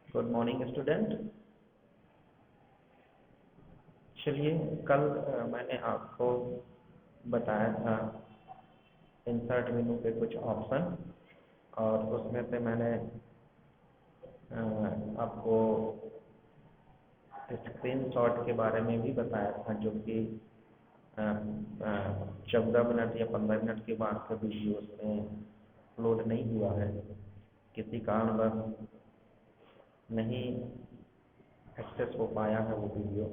Good morning student. चलिए, कल मैंने आपको बताया था इंसर्ट मेनू के कुछ ऑप्शन, और उसमें से मैंने आपको स्क्रीनशॉट के बारे में भी बताया था, जो कि 14 मिनट या 15 मिनट के बाद का वीडियो उसमें अपलोड नहीं हुआ है। किसी कारणवश नहीं एक्सेस हो पाया है वो वीडियो।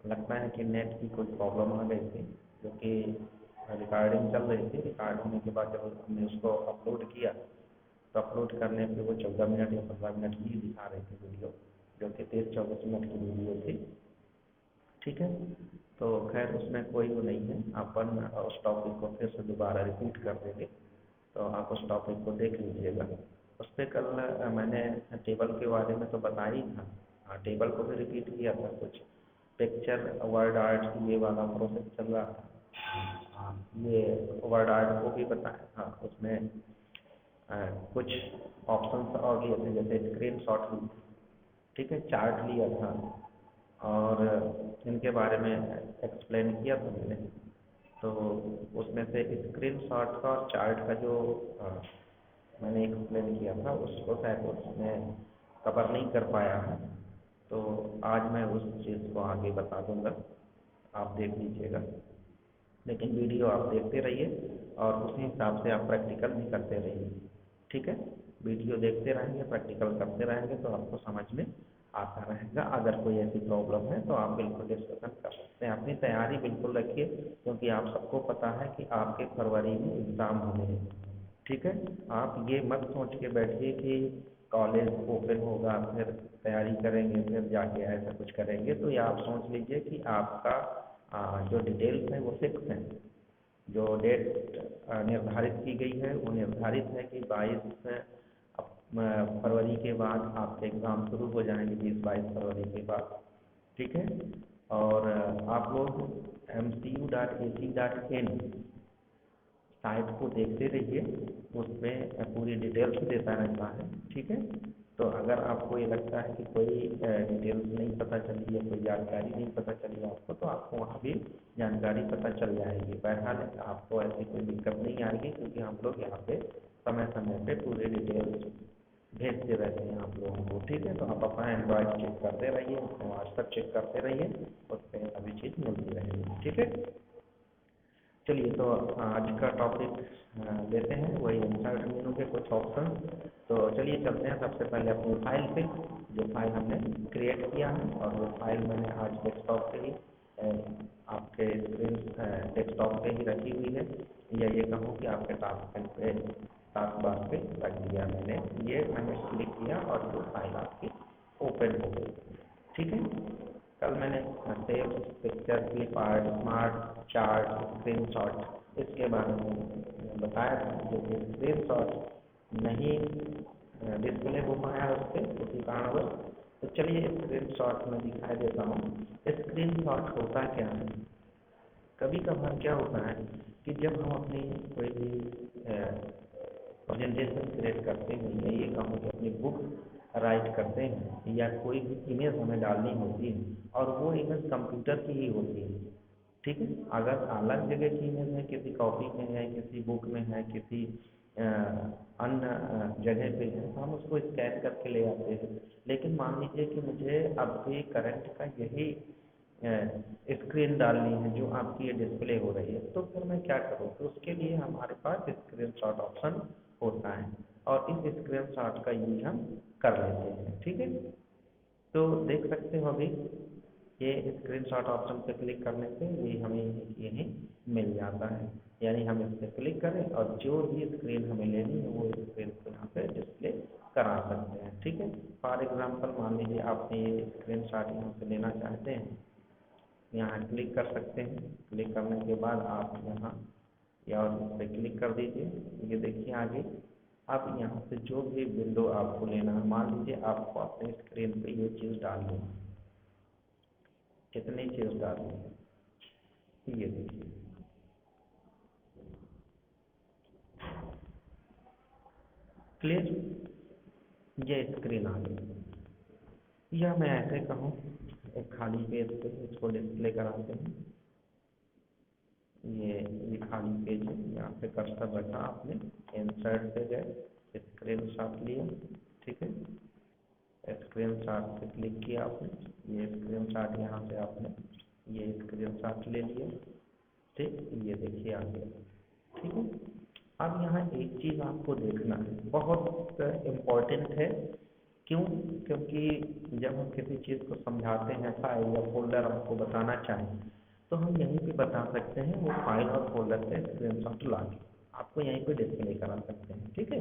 लगता है कि नेट की कोई प्रॉब्लम आ गई थी, जो कि रिकॉर्डिंग चल रही थी। रिकॉर्ड होने के बाद जब हमने उसको अपलोड किया तो अपलोड करने पे वो 14 मिनट या 15 मिनट ही दिखा रही थी वीडियो, जो कि 30-24 मिनट की वीडियो थी। ठीक है, तो खैर उसमें कोई वो नहीं है। अपन उस टॉपिक को फिर से दोबारा रिपीट कर देंगे, तो आप उस टॉपिक को देख लीजिएगा। उस पर कल मैंने टेबल के बारे में तो बताया ही था। हाँ, टेबल को भी रिपीट किया था। कुछ पिक्चर वर्ड आर्ट ये वाला प्रोसेस चल रहा था। हाँ, ये वर्ड आर्ट को भी बताया था। उसमें कुछ ऑप्शंस और लिए थे, जैसे स्क्रीन शॉट ली थी, ठीक है, चार्ट लिया था, और इनके बारे में एक्सप्लेन किया था मैंने। तो उसमें से स्क्रीन शॉट का और चार्ट का जो मैंने एक्सप्लेन किया था, उसको शायद उसमें कवर नहीं कर पाया है। तो आज मैं उस चीज़ को आगे बता दूंगा, आप देख लीजिएगा। लेकिन वीडियो आप देखते रहिए और उसी हिसाब से आप प्रैक्टिकल भी करते रहिए। ठीक है, वीडियो देखते रहेंगे, प्रैक्टिकल करते रहेंगे तो आपको समझ में आता रहेगा। अगर कोई ऐसी प्रॉब्लम है तो आप बिल्कुल डिस्कशन कर सकते हैं। अपनी तैयारी बिल्कुल रखिए, क्योंकि आप सबको पता है कि आपके फरवरी में एग्ज़ाम होने हैं। ठीक है, आप ये मत सोच के बैठिए कि कॉलेज ओपन होगा फिर तैयारी करेंगे, फिर जाके ऐसा कुछ करेंगे। तो ये आप सोच लीजिए कि आपका जो डिटेल्स है वो फिक्स है। जो डेट निर्धारित की गई है वो निर्धारित है कि 22 फरवरी के बाद आपके एग्ज़ाम शुरू हो जाएंगे, 20-22 फरवरी के बाद। ठीक है, और आप लोग MCU.AC.in साइट को देखते रहिए, उसमें पूरी डिटेल्स देता रहता है। ठीक है, तो अगर आपको ये लगता है कि कोई डिटेल्स नहीं पता चली या कोई जानकारी नहीं पता चली आपको, तो आपको वहाँ भी जानकारी पता चल जाएगी। बहरहाल आपको ऐसी कोई दिक्कत नहीं आएगी, क्योंकि हम लोग यहाँ पे समय समय पे पूरे डिटेल्स भेजते रहते हैं आप लोगों को। ठीक है, तो आप अपना एंड्रॉयड चेक करते रहिए, अपना व्हाट्सएप चेक करते रहिए, उस पर सभी चीज़ मिलती रहेगी। ठीक है, चलिए, तो आज का टॉपिक लेते हैं, वही इंसर्ट मेनू के कुछ ऑप्शन। तो चलिए चलते हैं सबसे पहले अपनी फाइल पे, जो फाइल हमने क्रिएट किया है। और वो फाइल मैंने आज डेस्कटॉप पे ही आपके स्क्रीन डेस्कटॉप पे ही रखी हुई है, या ये कहूँ कि आपके टास्क बार पे रख दिया मैंने क्लिक किया और वो फाइल आपकी ओपन हो गई। ठीक है, कल मैंने save picture, clip art, smart chart, screenshot इसके बारे में बताया था, जो कि स्क्रीनशॉट नहीं डिस्प्ले हो पाया उस पर उसी कारणवश। तो चलिए स्क्रीनशॉट में दिखाई देता हूँ। स्क्रीनशॉट होता क्या है? कभी कभार क्या होता है कि जब हम अपनी कोई भी प्रेजेंटेशन क्रिएट करते हैं, या ये कहूँ कि अपनी बुक राइट करते हैं, या कोई भी इमेज हमें डालनी होती है, और वो इमेज कंप्यूटर की ही होती है। ठीक है, अगर अलग जगह की इमेज है, किसी कॉपी में है, किसी बुक में है, किसी अन्य जगह पे है, तो हम उसको स्कैन करके ले आते हैं। लेकिन मान लीजिए कि मुझे अभी करंट का यही स्क्रीन डालनी है जो आपकी ये डिस्प्ले हो रही है, तो फिर मैं क्या करूँ? तो उसके लिए हमारे पास स्क्रीन शॉट ऑप्शन होता है, और इस स्क्रीन शॉट का यूज हम कर लेते हैं। ठीक है, तो देख सकते हो अभी ये स्क्रीन शॉट ऑप्शन पे क्लिक करने से ये हमें यही मिल जाता है। यानी हम इस पर क्लिक करें और जो भी स्क्रीन हमें लेनी है वो स्क्रीन को यहाँ पे डिस्प्ले करा सकते हैं। ठीक है, फॉर एग्जांपल मान लीजिए आपने ये स्क्रीन शॉट यहाँ से लेना चाहते हैं, यहाँ क्लिक कर सकते हैं। क्लिक करने के बाद आप यहाँ या और इस पर क्लिक कर दीजिए। ये देखिए आगे अब यहाँ से जो भी विंडो आपको लेना है, मान लीजिए आपको अपने स्क्रीन पे ये चीज़ डालनी है। कितनी चीज़ डालनी है? ये देखिए, क्लियर, ये स्क्रीन आ गई। या मैं ऐसे कहूँ, एक खाली पेज पे इसको डिस्प्ले कराते हैं। ये खाली पेज है, यहाँ पे कर्सर रखा आपने, इंसर्ट पे गए, स्क्रीन शॉट लिया, ठीक है, स्क्रीन शॉट पे क्लिक किया आपने, ये स्क्रीन शॉट यहाँ से आपने ये स्क्रीन शॉट ले लिया, ठीक, ये देखिए आ गया, ठीक है। अब यहाँ एक चीज़ आपको देखना है, बहुत इम्पोर्टेंट है। क्यों? क्योंकि जब हम किसी चीज़ को समझाते हैं, फाइल या फोल्डर हमको बताना चाहें, तो हम यहीं पे बता सकते हैं, वो फाइल और फोल्डर से स्क्रीनशॉट ला के आपको यहीं पे डिस्प्ले करा सकते हैं, ठीक है।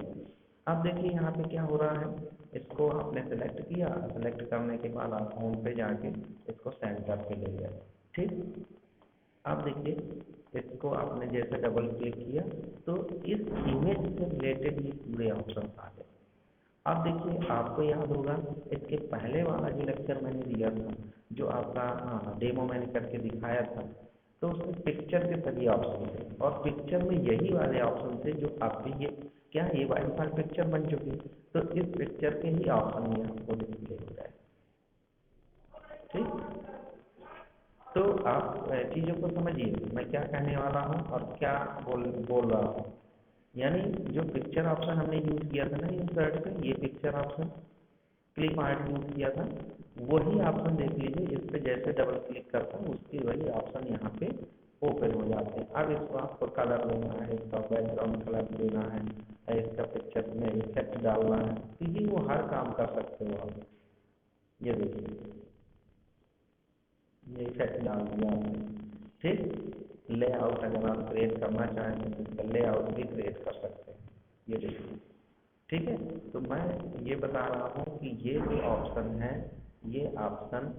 अब देखिए यहाँ पे क्या हो रहा है, इसको आपने सेलेक्ट किया, सेलेक्ट करने के बाद आप होम पे जाके इसको सेंटर पे ले गए, ठीक। अब देखिए इसको आपने जैसे डबल क्लिक किया तो इस इमेज से रिलेटेड ये पूरे ऑप्शन आ गए। अब देखिए आपको याद होगा, इसके पहले वाला जो लेक्चर मैंने दिया था, जो आपका डेमो मैंने करके दिखाया था, तो उसमें पिक्चर के सभी ऑप्शन थे और पिक्चर में यही वाले ऑप्शन थे जो आपके ये क्या ये बाई डिफॉल्ट पिक्चर बन चुकी, तो इस पिक्चर के ही ऑप्शन में आपको डिस्प्ले हो जाए, ठीक। तो आप चीज़ों को समझिए मैं क्या कहने वाला हूँ और क्या बोल रहा हूँ। यानी जो पिक्चर ऑप्शन हमने यूज़ किया था ना इंसर्ट पे, ये picture option clip art use किया था, वही ऑप्शन देख लीजिए, इस पे जैसे डबल क्लिक करता हूँ उसकी वही ऑप्शन यहाँ पे ओपन हो जाते हैं। अब इसको आपको कलर देना है, इसका बैकग्राउंड कलर देना है, इसका पिक्चर में इफेक्ट डालना है, तो ये वो हर काम कर सकते हो आप। ये देखिए ये इफेक्ट डाल दिया आपने, ठीक। लेआउट अगर आप क्रिएट करना चाहें तो इसका लेआउट भी क्रिएट कर सकते हैं, ये देखिए, ठीक है। तो मैं ये बता रहा हूँ कि ये जो ऑप्शन है, ये ऑप्शन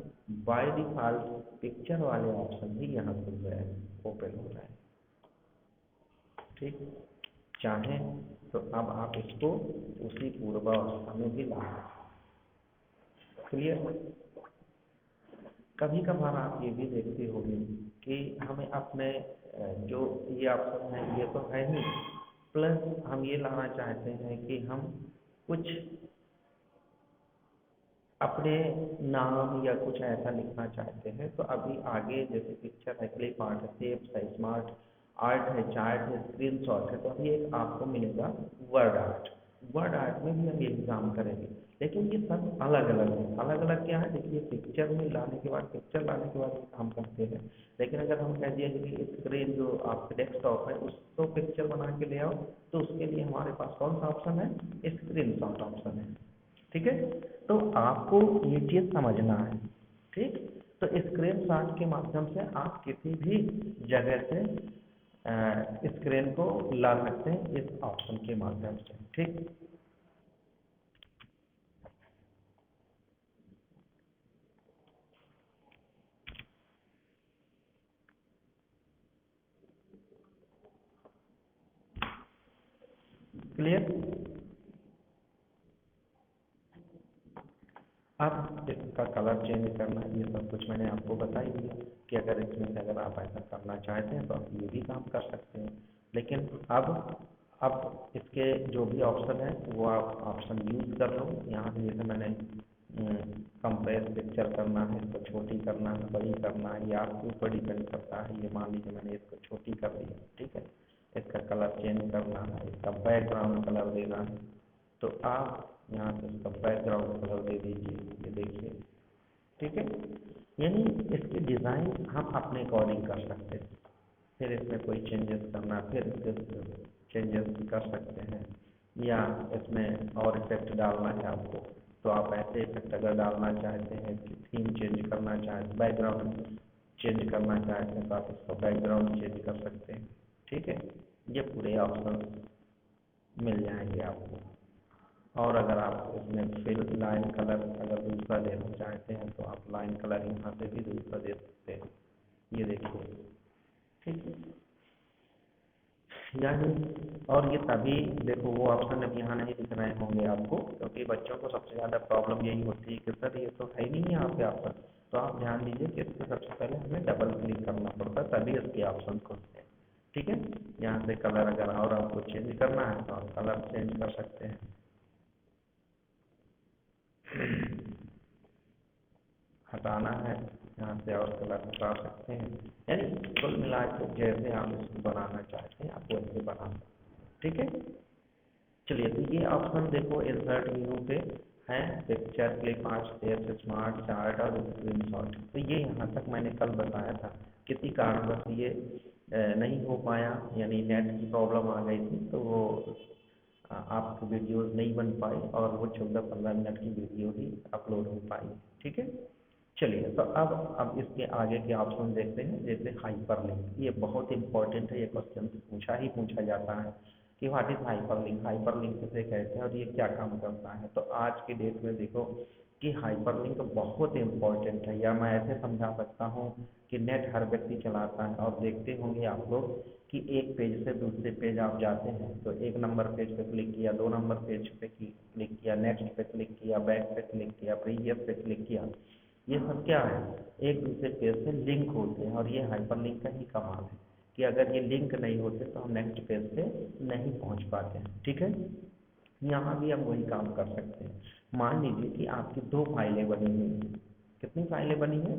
बाय डिफॉल्ट पिक्चर वाले ऑप्शन ही यहाँ खुल रहे हैं, ओपन हो रहे हैं, ठीक। चाहें तो अब आप इसको उसी पूर्वावस्था में भी ला सकते, क्लियर। कभी कभार आप ये भी देखते होंगे कि हमें अपने जो ये ऑप्शन है ये तो है ही, प्लस हम ये लाना चाहते हैं कि हम कुछ अपने नाम या कुछ ऐसा लिखना चाहते हैं, तो अभी आगे जैसे पिक्चर है, क्लिप आर्ट है, टेप्स है, स्मार्ट आर्ट है, चार्ट है, स्क्रीनशॉट है, तो अभी एक आपको मिलेगा वर्ड आर्ट। वर्ड आर्ट में भी हम यही काम करेंगे, लेकिन ये सब अलग अलग है। अलग अलग क्या है, देखिए पिक्चर में लाने के बाद, पिक्चर लाने के बाद ये काम करते हैं, लेकिन अगर हम कह दिए कि स्क्रीन जो आपके डेस्कटॉप है उसको पिक्चर बना के ले आओ, तो उसके लिए हमारे पास कौन सा ऑप्शन है, स्क्रीन शॉट ऑप्शन है, ठीक है। तो आपको ये चीज़ समझना है, ठीक। तो स्क्रीन शॉट के माध्यम से आप किसी भी जगह से स्क्रीन को ला सकते हैं इस ऑप्शन के माध्यम से, ठीक। क्लियर। अब इसका कलर चेंज करना, ये सब कुछ मैंने आपको बता ही दिया कि अगर इसमें से अगर आप ऐसा करना चाहते हैं तो आप ये भी काम कर सकते हैं। लेकिन अब इसके जो भी ऑप्शन है वो आप ऑप्शन यूज़ कर लो। यहाँ से जैसे मैंने कंप्रेस पिक्चर करना है, इसको छोटी करना है, बड़ी करना है, ये आपके ऊपर डिपेंड करता है। ये मान लीजिए मैंने इसको छोटी कर दी है, ठीक है। इसका कलर चेंज करना है, इसका बैकग्राउंड कलर देना है, तो आप यहाँ से इसका बैकग्राउंड कलर दे दीजिए, ये देखिए, ठीक है। यानी इसकी डिज़ाइन हम अपने अकॉर्डिंग कर सकते हैं। फिर इसमें कोई चेंजेस करना, फिर चेंजेस कर सकते हैं, या इसमें और इफेक्ट डालना है आपको, तो आप ऐसे इफेक्ट अगर डालना चाहते हैं, थीम चेंज करना चाहते, बैकग्राउंड चेंज करना चाहते हैं, तो आप इसका बैकग्राउंड चेंज कर सकते हैं, ठीक है। ये पूरे ऑप्शन मिल जाएंगे आपको। और अगर आप इसमें फिल लाइन कलर अगर दूसरा देना चाहते हैं तो आप लाइन कलर यहाँ से भी दूसरा दे सकते हैं, ये देखिए, ठीक है। यानी और ये तभी देखो वो ऑप्शन अब यहाँ नहीं दिख रहे होंगे आपको, क्योंकि बच्चों को सबसे ज़्यादा प्रॉब्लम यही होती है कि सर ये तो है ही नहीं है यहाँ पे ऑप्शन। तो आप ध्यान दीजिए कि इसमें सबसे पहले हमें डबल क्लिक करना पड़ता है, तभी इसके ऑप्शन खुलते हैं, ठीक है। यहाँ से कलर अगर और आपको चेंज करना है तो आप कलर चेंज कर सकते हैं। हटाना है यहाँ से और कलर हटा सकते हैं। यानी कुल मिला के जैसे आप इसको बनाना चाहते हैं आप वैसे बना सकते हैं। ठीक है, चलिए तो ये ऑप्शन देखो इंसर्ट मेनू पे है, picture, clip art, text, smart chart और स्क्रीनशॉट। तो ये यहाँ तक मैंने कल बताया था, किसी कारणवश ये नहीं हो पाया, यानी नेट की प्रॉब्लम आ गई थी, तो वो आपकी वीडियोस नहीं बन पाई और वो 14-15 मिनट की वीडियो ही अपलोड हो पाई। ठीक है, चलिए तो अब इसके आगे के ऑप्शन देखते हैं, जैसे हाइपरलिंक। ये बहुत इंपॉर्टेंट है, ये क्वेश्चन पूछा जाता है कि व्हाट इज हाइपरलिंक, हाइपरलिंक किसे कहते हैं और ये क्या काम करता है। तो आज के डेट में देखो कि हाइपरलिंक बहुत इंपॉर्टेंट है, या मैं ऐसे समझा सकता हूँ कि नेट हर व्यक्ति चलाता है और देखते होंगे आप लोग कि एक पेज से दूसरे पेज आप जाते हैं तो एक नंबर पेज पे क्लिक किया, 2 नंबर पेज पे क्लिक किया, नेक्स्ट पे क्लिक किया, बैक पे क्लिक किया, प्रीवियस पे क्लिक किया, ये सब क्या है, एक दूसरे पेज से लिंक होते हैं। और ये हाइपरलिंक का ही कमाल है कि अगर ये लिंक नहीं होते तो हम नेक्स्ट पेज पे नहीं पहुंच पाते हैं। ठीक है, यहाँ भी हम वही काम कर सकते हैं। मान लीजिए कि आपकी 2 फाइलें बनी हुई हैं। कितनी फाइलें बनी हैं?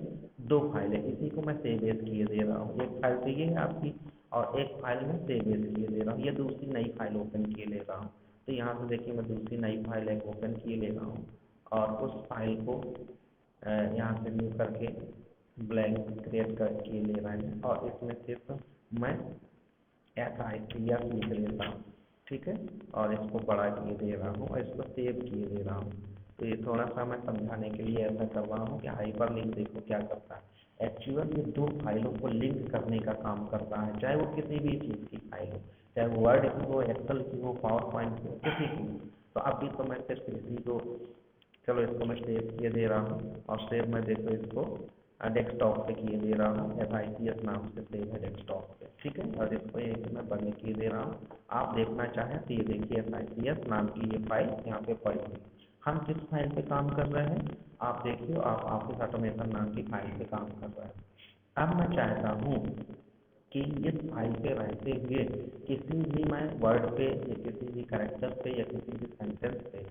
2 फाइलें। इसी को मैं सेव एज किए दे रहा हूँ। एक फाइल तो ये है आपकी और एक फाइल में सेव एज किए दे रहा हूँ, ये दूसरी नई फाइल ओपन किए ले रहा हूँ। तो यहाँ से देखिए मैं दूसरी नई फाइल एक ओपन किए ले रहा हूँ और उस फाइल को यहाँ से न्यू करके ब्लैंक क्रिएट कर किए ले रहे हैं और इसमें सिर्फ मैं FICS लिख लेता हूँ। ठीक है, और इसको बड़ा किए दे रहा हूँ और इसको सेव किए दे रहा हूँ। तो ये थोड़ा सा मैं समझाने के लिए ऐसा कर रहा हूँ कि हाइपर लिंक देखो क्या करता है। एक्चुअल ये 2 फाइलों को लिंक करने का काम करता है, चाहे वो किसी भी चीज़ की फाइल हो, चाहे वो वर्ड की हो, एक्सेल की हो, पावर पॉइंट की हो, किसी की हो। तो अभी तो मैं सिर्फ इसी को, चलो इसको मैं सेव किए दे रहा हूँ और सेव मैं देखो इसको डेस्कटॉप पे किए दे रहा हूँ, FICS नाम से सेव है डेस्कटॉप पे। ठीक है, और इसको एक मैं बंद किए दे रहा हूँ। आप देखना चाहें तो ये देखिए FICS नाम की ये फाइल यहाँ पे पड़ी हुई। हम किस फाइल पे काम कर रहे हैं, आप देखिए, आप ऑफिस ऑटोमेशन नाम की फाइल पे काम कर रहे हैं। अब मैं चाहता हूँ कि इस फाइल पे रहते हुए किसी भी मैं वर्ड पे या किसी भी कैरेक्टर पे या किसी भी सेंटेंस पे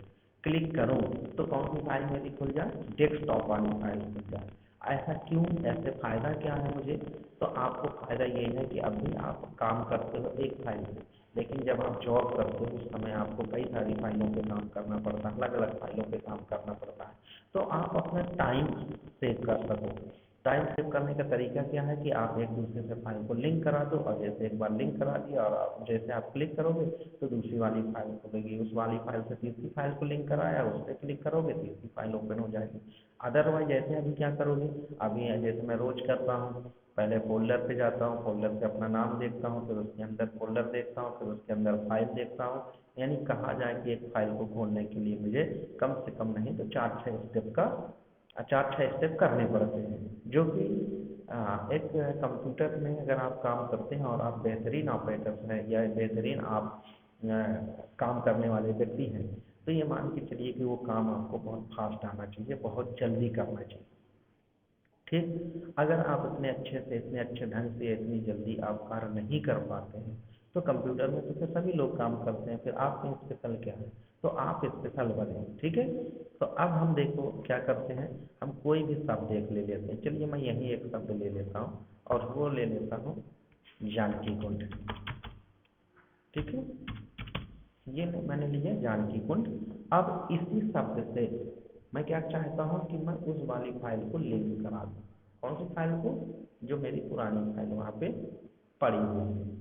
क्लिक करूं तो कौन सी फाइल मेरी खुल जाए, डेस्कटॉप वाली फाइल खुल जाए। ऐसा क्यों, ऐसे फ़ायदा क्या है मुझे? तो आपको फ़ायदा ये है कि अभी आप काम करते हो एक फाइल से, लेकिन जब आप जॉब करते हो उस समय आपको कई सारी फाइलों पे काम करना पड़ता है, अलग अलग फाइलों पे काम करना पड़ता है। तो आप अपना टाइम सेव कर सको। टाइम सेव करने का तरीका क्या है कि आप एक दूसरे से फाइल को लिंक करा दो और जैसे एक बार लिंक करा दिया और आप जैसे आप क्लिक करोगे तो दूसरी वाली फाइल खुलेगी, उस वाली फाइल से तीसरी फाइल को लिंक कराया, उस पर क्लिक करोगे तीसरी फाइल ओपन हो जाएगी। अदरवाइज जैसे अभी क्या करोगे, अभी जैसे मैं रोज करता हूँ, पहले फोल्डर पे जाता हूँ, फोल्डर से अपना नाम देखता हूँ, फिर उसके अंदर फोल्डर देखता हूँ, फिर उसके अंदर फाइल देखता हूँ। यानी कहा जाए कि एक फाइल को खोलने के लिए मुझे कम से कम नहीं तो 4-6 स्टेप करने पड़ते हैं, जो कि एक कंप्यूटर में अगर आप काम करते हैं और आप बेहतरीन ऑपरेटर हैं या बेहतरीन आप काम करने वाले व्यक्ति हैं तो ये मान के चलिए कि वो काम आपको बहुत फास्ट आना चाहिए, बहुत जल्दी करना चाहिए। ठीक, अगर आप इतने अच्छे से, इतने अच्छे ढंग से, इतनी जल्दी आप कार्य नहीं कर पाते हैं तो कंप्यूटर में तो फिर सभी लोग काम करते हैं, फिर आप में स्पेशल क्या है? तो आप स्पेशल बने। ठीक है, तो अब हम देखो क्या करते हैं, हम कोई भी शब्द एक ले लेते हैं। चलिए मैं यही एक शब्द ले लेता हूँ और वो ले लेता हूँ जानकी कुंड। ठीक है, ये मैंने लिया जानकी कुंड। अब इसी शब्द से मैं क्या चाहता हूँ कि मैं उस वाली फाइल को लिंक करा दूँ। कौन सी फाइल को? जो मेरी पुरानी फाइल वहाँ पे पड़ी हुई है।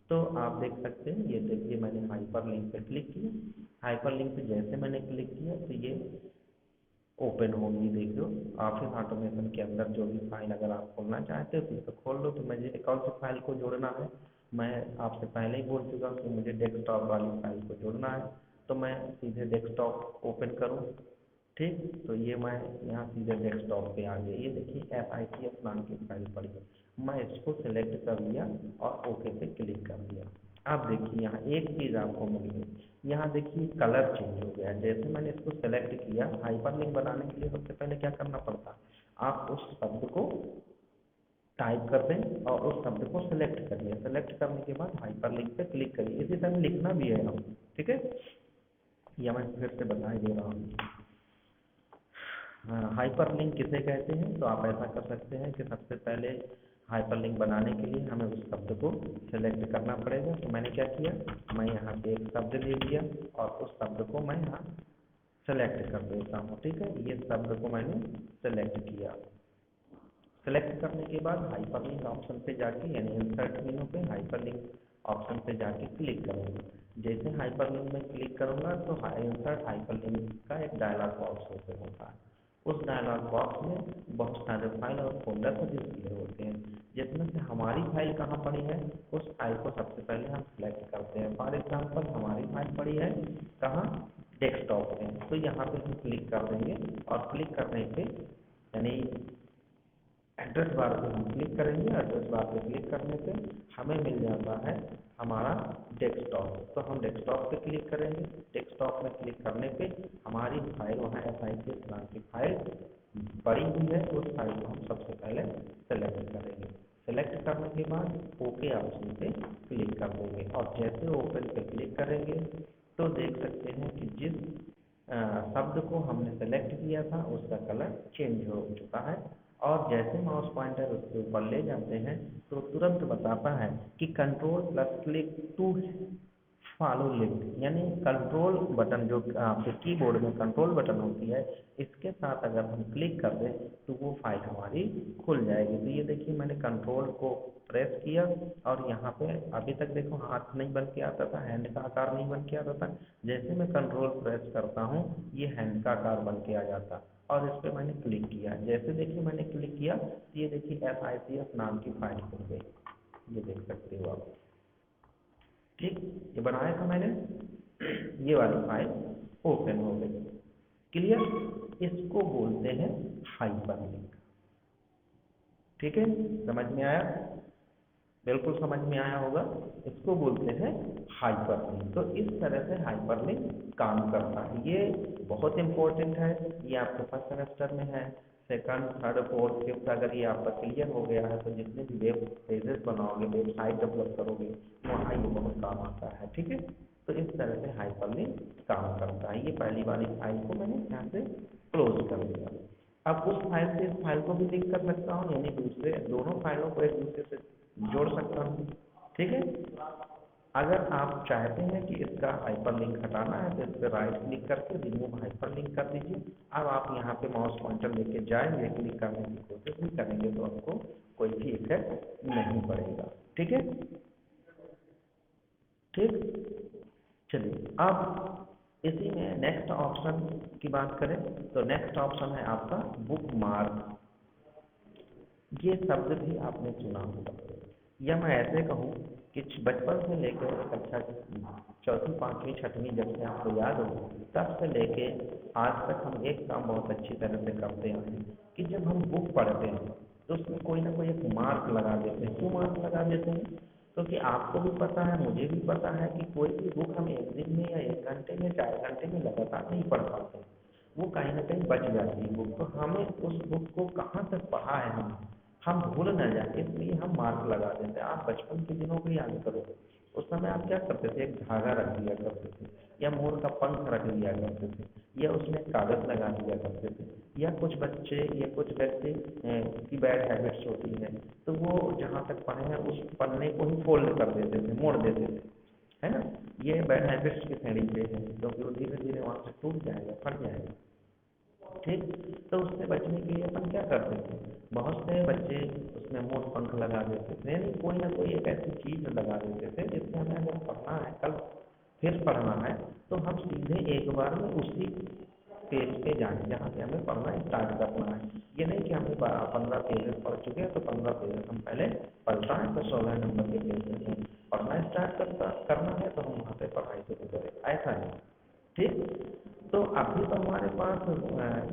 तो आप देख सकते हैं, ये देखिए मैंने हाइपर लिंक पे क्लिक किया, हाइपर लिंक पे जैसे मैंने क्लिक किया तो ये ओपन होगी। देखो ऑफिस ऑटोमेशन के अंदर जो भी फाइल अगर आप खोलना चाहते हो तो इसे खोल लो। तो मुझे कौन सी फाइल को जोड़ना है, मैं आपसे पहले ही बोल चुका हूँ कि मुझे डेस्कटॉप वाली फाइल को जोड़ना है। तो मैं सीधे डेस्कटॉप ओपन करूँ। ठीक, तो ये मैं यहाँ सीधे डेस्कटॉप पे आ गया। ये देखिए FICS नाम की फाइल पड़ी है, मैं इसको सिलेक्ट कर लिया और ओके पे क्लिक कर दिया। अब देखिए यहाँ एक चीज़ आपको मिल गई, यहाँ देखिए कलर चेंज हो गया। जैसे मैंने इसको सेलेक्ट किया, हाइपरलिंक बनाने के लिए सबसे पहले क्या करना पड़ता है, आप उस शब्द को टाइप कर दें और उस शब्द को सेलेक्ट करिए, सेलेक्ट करने के बाद हाइपरलिंक पे क्लिक करिए। इसी तरह लिखना भी है हम। ठीक है, यह मैं फिर से बता ही दे रहा हूँ। हाइपरलिंक किसे कहते हैं? तो आप ऐसा कर सकते हैं कि सबसे पहले हाइपरलिंक बनाने के लिए हमें उस शब्द को सेलेक्ट करना पड़ेगा। तो मैंने क्या किया, मैं यहाँ पे एक शब्द ले लिया और उस शब्द को मैं यहाँ सेलेक्ट कर देता हूँ। ठीक है, ये शब्द को मैंने सेलेक्ट किया। सेलेक्ट करने के बाद हाइपरलिंक ऑप्शन पे जाके यानी इंसर्ट मेनू पे हाइपरलिंक ऑप्शन पे जाके क्लिक करूँगा। जैसे हाइपरलिंक में क्लिक करूँगा तो इंसर्ट हाइपरलिंक का एक डायलॉग बॉक्स ओपन होता है। उस डायलॉग बॉक्स में बहुत सारे फाइल और फोल्डर डिस्प्ले होते हैं, जिसमें से हमारी फाइल कहाँ पड़ी है उस फाइल को सबसे पहले हम सिलेक्ट करते हैं। फॉर एग्जाम्पल हमारी फाइल पड़ी है कहाँ, डेस्कटॉप में। तो यहाँ पे हम क्लिक कर देंगे और क्लिक करने पे यानी एड्रेस बार पे हम क्लिक करेंगे। एड्रेस बार पे क्लिक करने पे हमें मिल जाता है हमारा डेस्कटॉप। तो हम डेस्कटॉप पे क्लिक करेंगे। डेस्कटॉप में क्लिक करने पे हमारी फाइल वहाँ FICS नाम की फाइल पड़ी हुई है। उस फाइल को हम सबसे पहले सेलेक्ट करेंगे। सेलेक्ट करने के बाद ओके ऑप्शन पे क्लिक कर देंगे और जैसे ओपन पे क्लिक करेंगे तो देख सकते हैं कि जिस शब्द को हमने सेलेक्ट किया था उसका कलर चेंज हो चुका है। और जैसे माउस पॉइंटर उसके ऊपर ले जाते हैं तो तुरंत बताता है कि control plus click to follow link, यानी कंट्रोल बटन जो आपके कीबोर्ड में कंट्रोल बटन होती है इसके साथ अगर हम क्लिक कर दें तो वो फाइल हमारी खुल जाएगी। तो ये देखिए मैंने कंट्रोल को प्रेस किया और यहाँ पे अभी तक देखो हाथ नहीं बन के आता था, हैंड का आकार नहीं बन के आता था। जैसे मैं कंट्रोल प्रेस करता हूँ ये हैंड का आकार बन के आ जाता और इस पर मैंने क्लिक किया। जैसे देखिए मैंने क्लिक किया तो ये देखिए FICS नाम की फाइल खुल गई, ये देख सकते हो आप। ठीक, ये बनाया था मैंने, ये वाली फाइल ओपन हो गई। क्लियर, इसको बोलते हैं हाइपरलिंक। ठीक है, समझ में आया? बिल्कुल समझ में आया होगा। इसको बोलते हैं हाइपरलिंक। तो इस तरह से हाइपरलिंक काम करता है। ये बहुत इंपॉर्टेंट है, ये आपके फर्स्ट सेमेस्टर में है। सेकंड, थर्ड, फोर्थ, फिफ्थ अगर ये आपका क्लियर हो गया है तो जितने भी वेब पेजेस बनाओगे, वेबसाइट डेवलप करोगे, वहाँ ये बहुत काम आता है। ठीक है, तो इस तरह से हाइपरलिंक काम करता है। ये पहली वाली फाइल को मैंने यहाँ से क्लोज कर दिया। अब उस फाइल से इस फाइल को भी लिंक कर सकता हूँ, यानी दूसरे दोनों फाइलों को एक दूसरे से जोड़ सकता हूँ। ठीक है, अगर आप चाहते हैं कि इसका हाइपरलिंक हटाना है तो इस पर राइट क्लिक करके रिमूव हाइपरलिंक कर दीजिए। अब आप यहाँ पे माउस पॉइंटर लेके जाएंगे, क्लिक करने की कोशिश भी करेंगे तो आपको कोई भी इफेक्ट नहीं पड़ेगा। ठीक है, ठीक, चलिए अब इसी में नेक्स्ट ऑप्शन की बात करें तो नेक्स्ट ऑप्शन है आपका बुक मार्क। ये शब्द भी आपने सुना होगा, या मैं ऐसे कहूँ कि बचपन से लेकर कक्षा चौथी, पाँचवीं, छठवीं जब से आपको याद हो तब से लेके आज तक हम एक काम बहुत अच्छी तरह से करते हैं कि जब हम बुक पढ़ते हैं तो उसमें कोई ना कोई एक मार्क लगा देते हैं। क्यों मार्क लगा देते हैं? क्योंकि आपको भी पता है, मुझे भी पता है कि कोई भी बुक हम एक दिन में या 1 घंटे में, 4 घंटे में लगातार नहीं पढ़ पाते। वो कहीं ना कहीं बच जाती है बुक। तो हमें उस बुक को कहाँ तक पढ़ा है हम भूल ना जाए, इसलिए हम मार्क लगा देते हैं। आप बचपन के दिनों को याद करो, उस समय आप क्या करते थे, एक धागा रख दिया करते थे, या मोर का पंख रख दिया करते थे, या उसमें कागज लगा दिया करते थे, या कुछ बच्चे या कुछ व्यक्ति की बैड हैबिट्स होती है तो वो जहाँ तक पढ़े हैं उस पन्ने को ही फोल्ड कर देते थे, मोड़ देते थे, है ना। ये बैड हैबिट्स की श्रेणी पे है, क्योंकि वो धीरे धीरे वहाँ से टूट जाएगा, फट जाएगा। ठीक, तो उससे बचने के लिए अपन क्या करते थे, बहुत से बच्चे उसमें मोर पंख लगा देते थे, यानी कोई ना कोई एक ऐसी चीज लगा देते थे जिससे हमें अगर पढ़ना है, कल फिर पढ़ना है तो हम सीधे एक बार में उसी पेज पे जाएं जहाँ से हमें पढ़ना स्टार्ट करना है। ये नहीं कि हमने 15 पेजेस पढ़ चुके हैं तो 15 पेजेस हम पहले पढ़ता है तो 16 नंबर के पेज में पढ़ना स्टार्ट करना है तो हम वहाँ पे पढ़ाई शुरू करें, ऐसा है। ठीक, तो अभी तो हमारे पास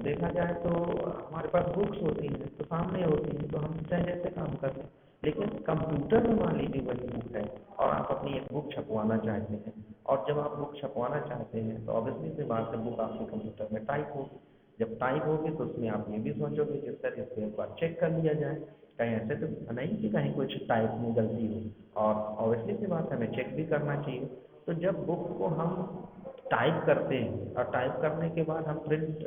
देखा जाए तो हमारे पास बुक्स होती हैं तो सामने होती हैं तो हम चाहे जैसे काम कर लें। लेकिन कंप्यूटर में मान लीजिए वही बुक है और आप अपनी एक बुक छपवाना चाहते हैं, और जब आप बुक छपवाना चाहते हैं तो ऑब्वियसली सी बात है बुक आपके कंप्यूटर में टाइप होगी। जब टाइप होगी तो उसमें आप ये भी सोचोगे कि सर इसको एक बार चेक कर लिया जाए, कहीं ऐसे तो नहीं कि कहीं कुछ टाइप में गलती हो, और ऑब्वियसली सी बात है हमें चेक भी करना चाहिए। तो जब बुक को हम टाइप करते हैं और टाइप करने के बाद हम प्रिंट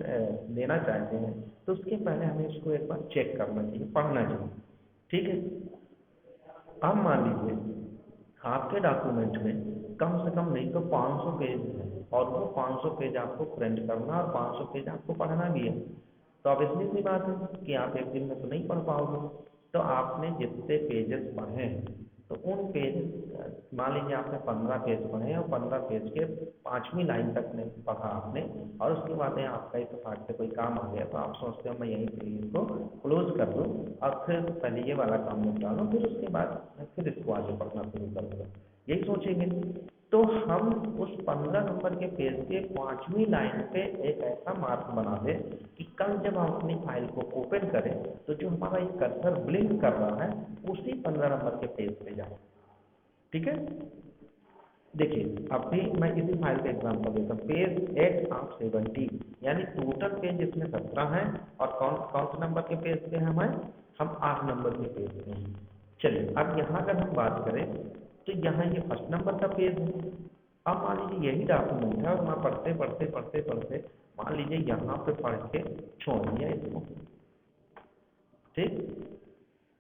देना चाहते हैं, तो उसके पहले हमें इसको एक बार चेक करना चाहिए, पढ़ना चाहिए। ठीक है, अब मान लीजिए आपके डॉक्यूमेंट में कम से कम नहीं तो 500 पेज है, और वो 500 पेज आपको प्रिंट करना और 500 पेज आपको पढ़ना भी है। तो अब इतनी सी बात है कि आप एक दिन में तो नहीं पढ़ पाओगे। तो आपने जितने पेजेस पढ़े हैं, तो उन पेज, मान लीजिए आपने 15 पेज पढ़े और 15 पेज के 5वीं लाइन तक ने पढ़ा आपने, और उसके बाद में आपका इत्तेफाक से कोई काम आ गया, तो आप सोचते हो मैं यहीं पे इसको क्लोज कर दूँ और फिर पहले ये वाला काम निपटा लूँ, फिर उसके बाद मैं फिर इसको आगे पढ़ना शुरू कर दूँगा, यही सोचेंगे। तो हम उस 15 नंबर के पेज के 5वीं लाइन पे एक ऐसा मार्क बना दें कि कल जब हम अपनी फाइल को ओपन करें तो जो हमारा ये कर्सर ब्लिंक कर रहा है उसी 15 नंबर के पेज पे जाए। ठीक है, देखिए अभी मैं इसी फाइल का एग्जांपल देता हूँ। पेज 8 ऑफ 70, यानी टोटल पेज इसमें 17 है, और कौन कौन से नंबर के पेज पे हम 8 नंबर के पेज पे हैं। चलिए अब यहाँ अगर हम बात करें तो यहाँ ये फर्स्ट नंबर का पेज है। अब मान लीजिए यही डॉक्यूमेंट है और मैं पढ़ते पढ़ते पढ़ते पढ़ते मान लीजिए यहाँ पे पढ़ के छोड़ दिया इसको। ठीक,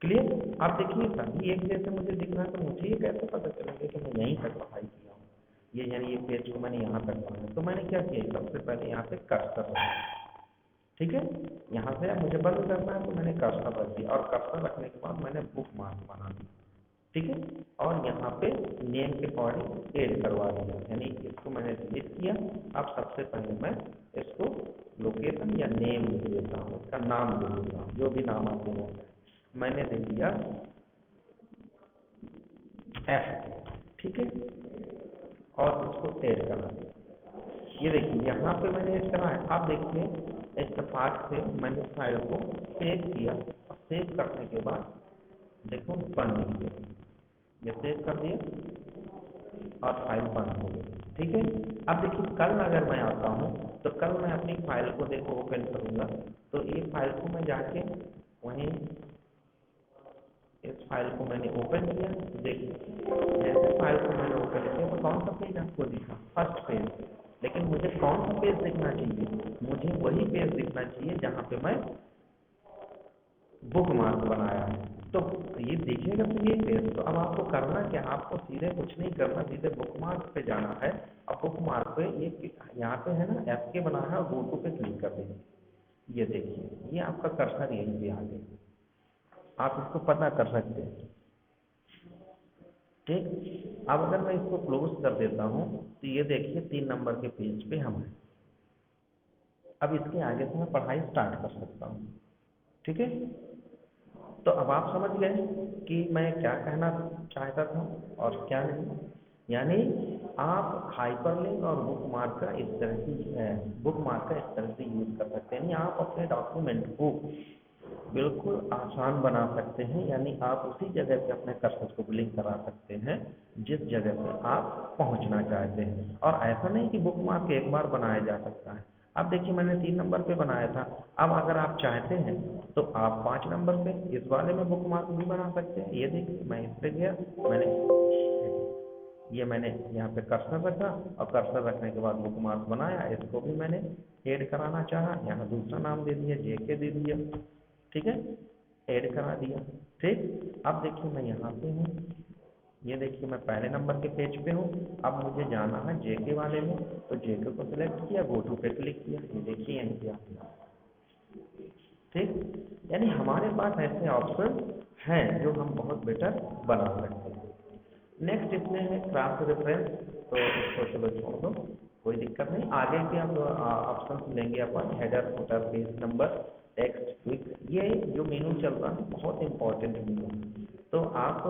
क्लियर। आप देखिए सभी एक जैसे मुझे दिख रहा है, तो मुझे ये कैसे पता चलेगा कि मैं यहीं तक पढ़ाई किया हूँ, ये यानी ये पेज को मैंने यहाँ तक पढ़ा। तो मैंने क्या किया, सबसे पहले यहाँ पे कर्सर रखा। ठीक है, यहाँ से मुझे बंद करना है तो मैंने कर्सर रख दिया, और कर्सर रखने के बाद मैंने बुक मार्क बना दिया। ठीक है, और यहाँ पे नेम के अकॉर्डिंग एड करवा दिया, यानी इसको मैंने डिलीट किया। अब सबसे पहले मैं इसको लोकेशन या नेम लिख देता हूँ, इसका नाम लिख देता हूँ, जो भी नाम आपको होता है। मैंने दे दिया F। ठीक है, और इसको एड करना। ये देखिए यहाँ पे मैंने ऐड करा है। आप देखिए इत्तेफाक से मैंने फाइल को सेव किया, और सेव करने के बाद देखो बंद किया, ये सेव कर दिया और फाइल बंद हो गई। ठीक है, अब देखिए कल अगर मैं आता हूँ तो कल मैं अपनी फाइल को देखो ओपन करूँगा, तो ये फाइल को मैं जाके वहीं इस फाइल को मैंने ओपन किया। देखिए जैसे फाइल को मैंने ओपन किया तो कौन सा पेज आपको दिखा, फर्स्ट पेज। लेकिन मुझे कौन सा पेज दिखना चाहिए, मुझे वही पेज दिखना चाहिए जहाँ पे मैं बुक मार्क बनाया है। तो ये देखिएगा तो ये पेज, तो अब आपको करना क्या, आपको सीधे कुछ नहीं करना, सीधे बुक मार्क पे जाना है। अब बुक मार्क पे ये यहाँ पे है ना एफ के बना है, और गो टू पे क्लिक कर देंगे। ये देखिए ये आपका कर्सर यहीं पे आ गया, आप इसको पता कर सकते हैं। ठीक, अब अगर मैं इसको क्लोज कर देता हूँ तो ये देखिए 3 नंबर के पेज पे हम हैं। अब इसके आगे से मैं पढ़ाई स्टार्ट कर सकता हूँ। ठीक है, तो अब आप समझ गए कि मैं क्या कहना चाहता था और क्या नहीं। यानी आप हाइपरलिंक और बुक मार्क का इस तरह से यूज़ कर सकते हैं। यानी आप अपने डॉक्यूमेंट को बिल्कुल आसान बना सकते हैं, यानी आप उसी जगह पे अपने कर्सर को ब्लिंक करा सकते हैं जिस जगह पे आप पहुंचना चाहते हैं। और ऐसा नहीं कि बुक मार्क एक बार बनाया जा सकता है। अब देखिए मैंने 3 नंबर पे बनाया था, अब अगर आप चाहते हैं तो आप 5 नंबर पे इस वाले में बुक मार्क भी बना सकते हैं। ये देखिए मैं इस पे गया, मैंने यहाँ पे कर्सर रखा, और कर्सर रखने के बाद बुक मार्क बनाया। इसको भी मैंने ऐड कराना चाहा, यहाँ दूसरा नाम दे दिया, JK दे दिया। ठीक है, ऐड करा दिया। ठीक, अब देखिए मैं यहाँ पे हूँ, ये देखिए मैं पहले नंबर के पेज पे हूँ। अब मुझे जाना है JK वाले में, तो JK को सिलेक्ट किया, गो टू पे क्लिक किया, ये देखिए यहीं पे आ गया। ठीक, यानी हमारे पास ऐसे ऑप्शन हैं जो हम बहुत बेटर बना सकते हैं। नेक्स्ट इसमें है क्रॉस रेफरेंस, तो इसको चलो छोड़ दो, कोई दिक्कत नहीं। आगे के आप ऑप्शन लेंगे अपन, header footer page number text quick, ये जो मेनू चल रहा है बहुत इंपॉर्टेंट मेनू है। तो आप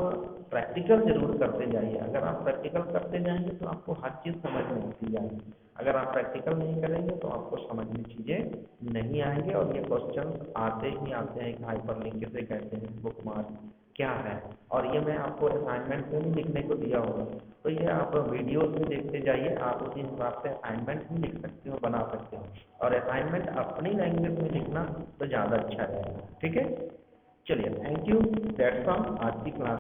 प्रैक्टिकल जरूर करते जाइए। अगर आप प्रैक्टिकल करते जाएंगे तो आपको हर चीज़ समझ में आती जाएगी। अगर आप प्रैक्टिकल नहीं करेंगे तो आपको समझ में चीज़ें नहीं आएंगे, और ये क्वेश्चन आते ही आते हैं कि हाइपरलिंक किसे कहते हैं, बुक मार्क क्या है। और ये मैं आपको असाइनमेंट में भी लिखने को दिया होगा, तो ये आप वीडियोस में देखते जाइए, आप उसी हिसाब से असाइनमेंट भी लिख सकते हो, बना सकते हो। और असाइनमेंट अपनी लैंग्वेज में लिखना तो ज़्यादा अच्छा रहेगा। ठीक है, चलिए थैंक यू, दैट्स ऑल आज की क्लास।